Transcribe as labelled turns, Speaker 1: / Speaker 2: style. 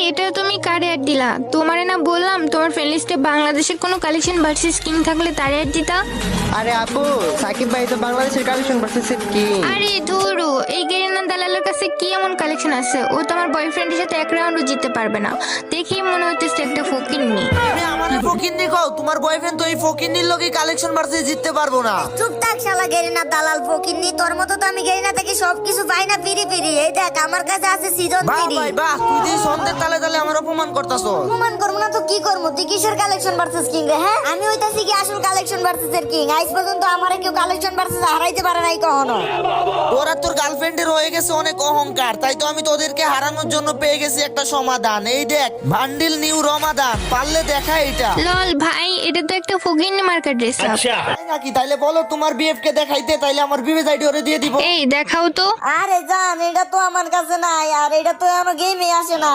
Speaker 1: এটা তুমি কারে অ্যাড দিলা? তোমারে না বললাম তোমার ফ্রেন্ড লিস্টে বাংলাদেশের কোনো কালেকশন ভার্সেস কিং থাকলে তারে অ্যাড দিতা।
Speaker 2: আরে আপু, সাকিব ভাই তো বাংলাদেশের কালেকশন ভার্সেস কি?
Speaker 1: আরে ধুরু, এই গেরিনা দালালের কাছে কি এমন কালেকশন আছে? ও তো আমার বয়ফ্রেন্ডের সাথে এক রাউন্ডও জিততে পারবে না। দেখি মনে হইতেছে একটা ফকিন্নি।
Speaker 3: আমাদের ফকিন্নি কও, তোমার বয়ফ্রেন্ড তো এই ফকিন্নির লোকই কালেকশন ভার্সেস জিততে পারবো না।
Speaker 4: চুপ থাক শালা গেরিনা দালাল ফকিন্নি, তোর মতো তো আমি গেরিনা থেকে সবকিছু পাই না ফিরি ফিরি। এই দেখ আমার কাছে আছে সিজন
Speaker 3: বাহ
Speaker 4: 3।
Speaker 3: ভাই বাহ, তুই দিয়ে সন্ধ্যের তালে তালে আমার অপমান করতাছো।
Speaker 4: অপমান করবো না তো কি করবো? তুই কিসের কালেকশন ভার্সেস কিং রে? হ্যাঁ, আমি হইতাছি কি আসল কালেকশন ভার্সেস এর কিং। আজ পর্যন্ত আমারে কেউ কালেকশন ভার্সেস হারাইতে পারে নাই কখনো।
Speaker 3: তোর আর তোর গার্লফ্রেন্ডের হয়ে গেছে অনেক অহংকার, তাই তো আমি তোদেরকে হারানোর জন্য পেয়ে গেছি একটা সমাধান। এই দেখ, বান্ডিল নিউ রমাদান, পারলে দেখা এটা।
Speaker 1: লল ভাই, এটা তো একটা ফকিন্নি মার্কা ড্রেস আপ।
Speaker 3: তাই নাকি? তাইলে বলো তোমার বিএফ কে দেখাইতে, তাইলে আমার বিবেজ আইডি ওরে দিয়ে দিব।
Speaker 1: এই দেখাও তো।
Speaker 4: আরে জান, এটা তো আমার কাছে নাই, আর এটা তো আমার গেমে আসে না।